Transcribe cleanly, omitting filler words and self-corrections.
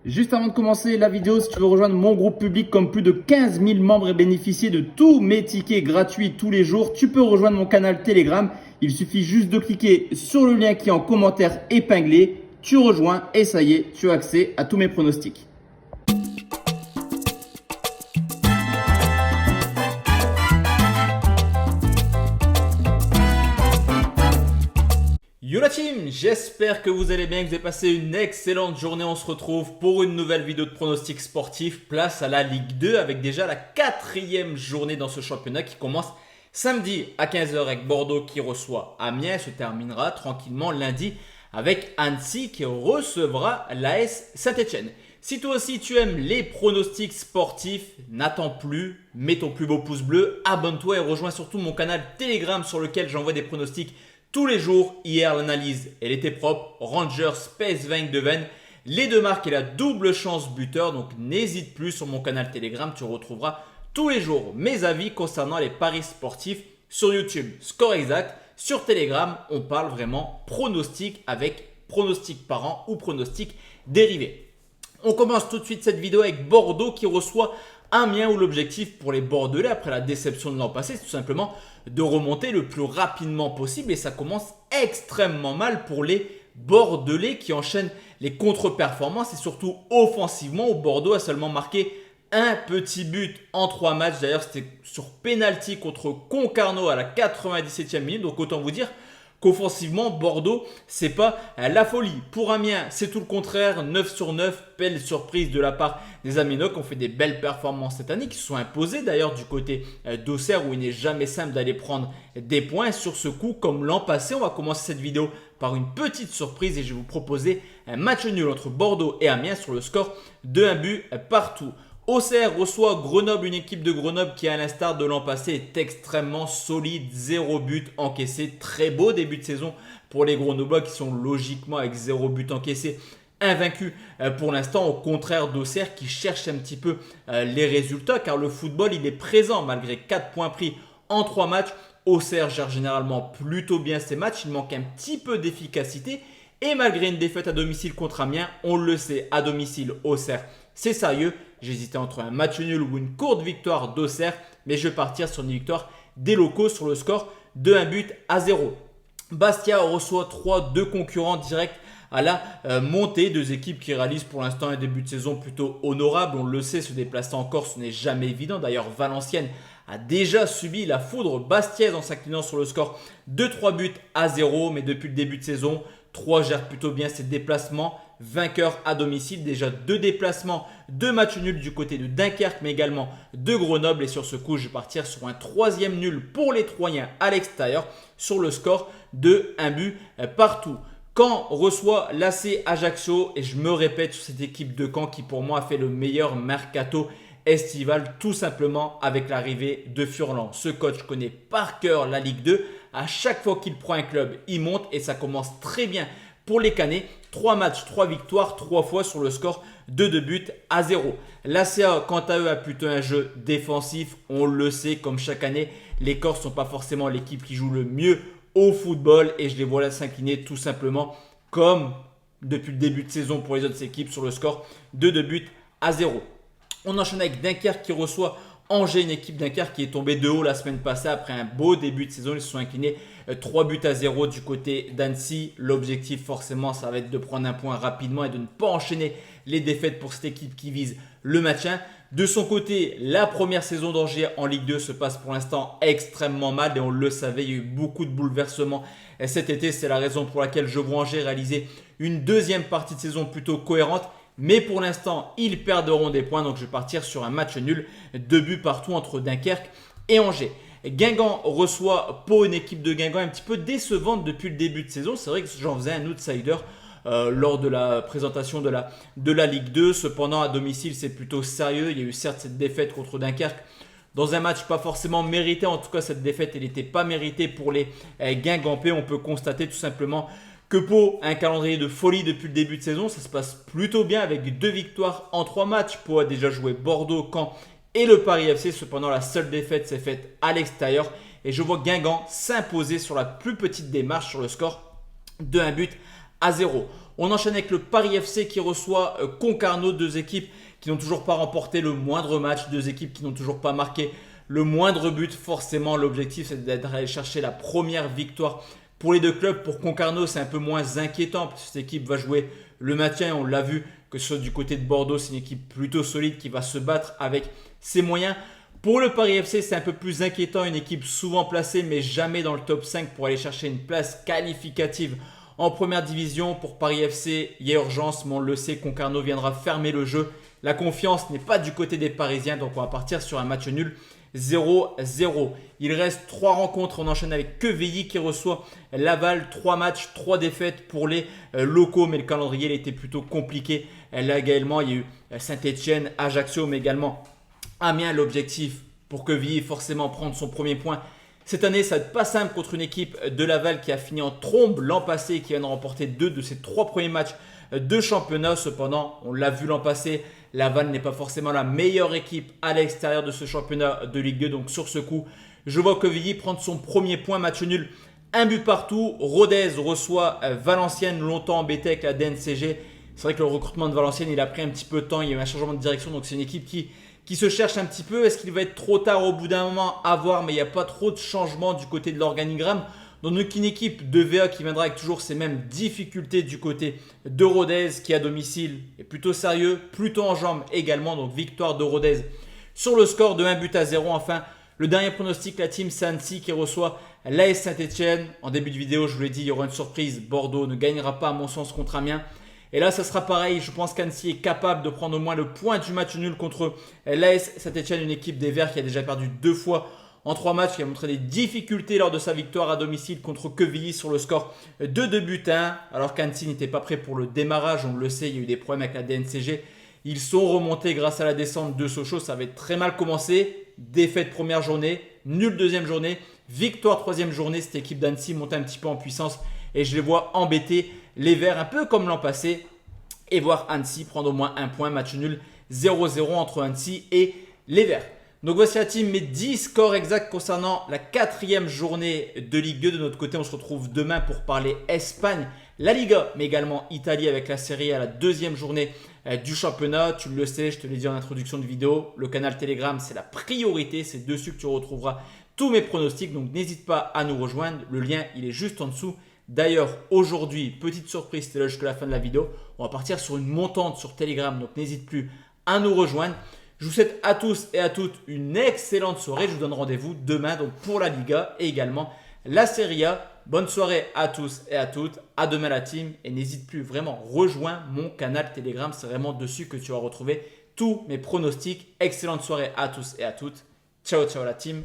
Juste avant de commencer la vidéo, si tu veux rejoindre mon groupe public comme plus de 15 000 membres et bénéficier de tous mes tickets gratuits tous les jours, tu peux rejoindre mon canal Telegram. Il suffit juste de cliquer sur le lien qui est en commentaire épinglé. Tu rejoins et ça y est, tu as accès à tous mes pronostics. Yo la team, j'espère que vous allez bien, que vous avez passé une excellente journée. On se retrouve pour une nouvelle vidéo de pronostics sportifs. Place à la Ligue 2 avec déjà la 4e journée dans ce championnat qui commence samedi à 15 h avec Bordeaux qui reçoit Amiens. Se terminera tranquillement lundi avec Annecy qui recevra l'AS Saint-Etienne. Si toi aussi tu aimes les pronostics sportifs, n'attends plus, mets ton plus beau pouce bleu, abonne-toi et rejoins surtout mon canal Telegram sur lequel j'envoie des pronostics tous les jours. Hier, l'analyse, elle était propre. Rangers, PSV Eindhoven, les deux marques et la double chance buteur. Donc, n'hésite plus sur mon canal Telegram. Tu retrouveras tous les jours mes avis concernant les paris sportifs sur YouTube. Score exact. Sur Telegram, on parle vraiment pronostic avec pronostic parent ou pronostic dérivé. On commence tout de suite cette vidéo avec Bordeaux qui reçoit Amiens, où l'objectif pour les Bordelais, après la déception de l'an passé, c'est tout simplement de remonter le plus rapidement possible. Et ça commence extrêmement mal pour les Bordelais qui enchaînent les contre-performances et surtout offensivement, où Bordeaux a seulement marqué un petit but en 3 matchs. D'ailleurs, c'était sur penalty contre Concarneau à la 97e minute. Donc autant vous dire qu'offensivement, Bordeaux, c'est pas la folie. Pour Amiens, c'est tout le contraire. 9 sur 9, belle surprise de la part des Amiénois qui ont fait des belles performances cette année, qui se sont imposés d'ailleurs du côté d'Auxerre où il n'est jamais simple d'aller prendre des points. Sur ce coup, comme l'an passé, on va commencer cette vidéo par une petite surprise et je vais vous proposer un match nul entre Bordeaux et Amiens sur le score de 1 but partout. Auxerre reçoit Grenoble, une équipe de Grenoble qui, à l'instar de l'an passé, est extrêmement solide. 0 but encaissé. Très beau début de saison pour les Grenoblois qui sont logiquement avec 0 but encaissé, invaincus pour l'instant, au contraire d'Auxerre qui cherche un petit peu les résultats car le football il est présent malgré 4 points pris en 3 matchs. Auxerre gère généralement plutôt bien ses matchs. Il manque un petit peu d'efficacité et malgré une défaite à domicile contre Amiens, on le sait, à domicile, Auxerre, c'est sérieux. J'hésitais entre un match nul ou une courte victoire d'Auxerre, mais je vais partir sur une victoire des locaux sur le score de 1 but à 0. Bastia reçoit 2 concurrents directs à la montée. 2 équipes qui réalisent pour l'instant un début de saison plutôt honorable. On le sait, se déplacer en Corse, ce n'est jamais évident. D'ailleurs, Valenciennes a déjà subi la foudre bastiaise en s'inclinant sur le score de 3 buts à 0. Mais depuis le début de saison, 3 gère plutôt bien ses déplacements. Vainqueur à domicile, déjà 2 déplacements, 2 matchs nuls du côté de Dunkerque, mais également de Grenoble. Et sur ce coup, je vais partir sur un 3e nul pour les Troyens à l'extérieur sur le score de 1 but partout. Caen reçoit l'AC Ajaccio et je me répète sur cette équipe de Caen qui pour moi a fait le meilleur mercato estival, tout simplement avec l'arrivée de Furlan. Ce coach connaît par cœur la Ligue 2. À chaque fois qu'il prend un club, il monte et ça commence très bien pour les Canets. 3 matchs, 3 victoires, 3 fois sur le score de 2 buts à 0. L'ACA, quant à eux, a plutôt un jeu défensif. On le sait, comme chaque année, les Corses ne sont pas forcément l'équipe qui joue le mieux au football. Et je les vois là s'incliner tout simplement comme depuis le début de saison pour les autres équipes sur le score de 2 buts à 0. On enchaîne avec Dunkerque qui reçoit Angers, une équipe Dunkerque qui est tombée de haut la semaine passée après un beau début de saison. Ils se sont inclinés 3 buts à 0 du côté d'Annecy. L'objectif forcément ça va être de prendre un point rapidement et de ne pas enchaîner les défaites pour cette équipe qui vise le maintien. De son côté, la première saison d'Angers en Ligue 2 se passe pour l'instant extrêmement mal et on le savait, il y a eu beaucoup de bouleversements cet été. C'est la raison pour laquelle je vois Angers réaliser une deuxième partie de saison plutôt cohérente. Mais pour l'instant, ils perdront des points. Donc je vais partir sur un match nul. 2 buts partout entre Dunkerque et Angers. Guingamp reçoit Pau, une équipe de Guingamp un petit peu décevante depuis le début de saison. C'est vrai que j'en faisais un outsider lors de la présentation de la Ligue 2. Cependant, à domicile, c'est plutôt sérieux. Il y a eu certes cette défaite contre Dunkerque dans un match pas forcément mérité. En tout cas, cette défaite, elle n'était pas méritée pour les Guingampais. On peut constater tout simplement que Pau a un calendrier de folie depuis le début de saison. Ça se passe plutôt bien avec 2 victoires en 3 matchs. Pau a déjà joué Bordeaux, Caen et le Paris FC. Cependant, la seule défaite s'est faite à l'extérieur. Et je vois Guingamp s'imposer sur la plus petite des marches sur le score de 1 but à 0. On enchaîne avec le Paris FC qui reçoit Concarneau, deux équipes qui n'ont toujours pas remporté le moindre match, deux équipes qui n'ont toujours pas marqué le moindre but. Forcément, l'objectif c'est d'aller chercher la première victoire pour les deux clubs. Pour Concarneau, c'est un peu moins inquiétant parce que cette équipe va jouer le maintien. On l'a vu que ce soit du côté de Bordeaux, c'est une équipe plutôt solide qui va se battre avec ses moyens. Pour le Paris FC, c'est un peu plus inquiétant, une équipe souvent placée mais jamais dans le top 5 pour aller chercher une place qualificative en première division. Pour Paris FC, il y a urgence, mais on le sait, Concarneau viendra fermer le jeu. La confiance n'est pas du côté des Parisiens, donc on va partir sur un match nul 0-0. Il reste 3 rencontres, on enchaîne avec Quevilly qui reçoit Laval, 3 matchs, 3 défaites pour les locaux, mais le calendrier il était plutôt compliqué. Là également, il y a eu Saint-Etienne, Ajaccio, mais également Amiens. L'objectif pour Quevilly, forcément prendre son premier point. Cette année, ça va être pas simple contre une équipe de Laval qui a fini en trombe l'an passé et qui vient de remporter 2 de ses 3 premiers matchs de championnat. Cependant, on l'a vu l'an passé, Laval n'est pas forcément la meilleure équipe à l'extérieur de ce championnat de Ligue 2. Donc sur ce coup, je vois Quevilly prendre son premier point, match nul, un but partout. Rodez reçoit Valenciennes, longtemps embêté avec la DNCG. C'est vrai que le recrutement de Valenciennes, il a pris un petit peu de temps, il y a eu un changement de direction. Donc c'est une équipe qui se cherche un petit peu. Est-ce qu'il va être trop tard au bout d'un moment? À voir, mais il n'y a pas trop de changement du côté de l'organigramme. Donc une équipe de VA qui viendra avec toujours ces mêmes difficultés du côté de Rodez qui à domicile est plutôt sérieux, plutôt en jambes également. Donc victoire de Rodez sur le score de 1-0. Enfin, le dernier pronostic, la team c'est Annecy qui reçoit l'AS Saint-Etienne. En début de vidéo, je vous l'ai dit, il y aura une surprise. Bordeaux ne gagnera pas à mon sens contre Amiens. Et là, ça sera pareil. Je pense qu'Annecy est capable de prendre au moins le point du match nul contre l'AS Saint-Etienne, une équipe des Verts qui a déjà perdu 2 fois en 3 matchs, qui a montré des difficultés lors de sa victoire à domicile contre Quevilly sur le score de 2-1. Alors qu'Annecy n'était pas prêt pour le démarrage, on le sait, il y a eu des problèmes avec la DNCG. Ils sont remontés grâce à la descente de Sochaux, ça avait très mal commencé. Défaite première journée, nul deuxième journée, victoire troisième journée. Cette équipe d'Annecy monte un petit peu en puissance et je les vois embêter les Verts, un peu comme l'an passé, et voir Annecy prendre au moins un point, match nul 0-0 entre Annecy et les Verts. Donc voici la team, mes 10 scores exacts concernant la 4e journée de Ligue 2. De notre côté, on se retrouve demain pour parler Espagne, la Liga, mais également Italie avec la Serie A, la 2e journée du championnat. Tu le sais, je te l'ai dit en introduction de vidéo, le canal Telegram, c'est la priorité. C'est dessus que tu retrouveras tous mes pronostics. Donc n'hésite pas à nous rejoindre. Le lien, il est juste en dessous. D'ailleurs, aujourd'hui, petite surprise, c'était là jusqu'à la fin de la vidéo. On va partir sur une montante sur Telegram, donc n'hésite plus à nous rejoindre. Je vous souhaite à tous et à toutes une excellente soirée. Je vous donne rendez-vous demain donc pour la Liga et également la Serie A. Bonne soirée à tous et à toutes. À demain la team. Et n'hésite plus vraiment, rejoins mon canal Telegram. C'est vraiment dessus que tu vas retrouver tous mes pronostics. Excellente soirée à tous et à toutes. Ciao, ciao la team.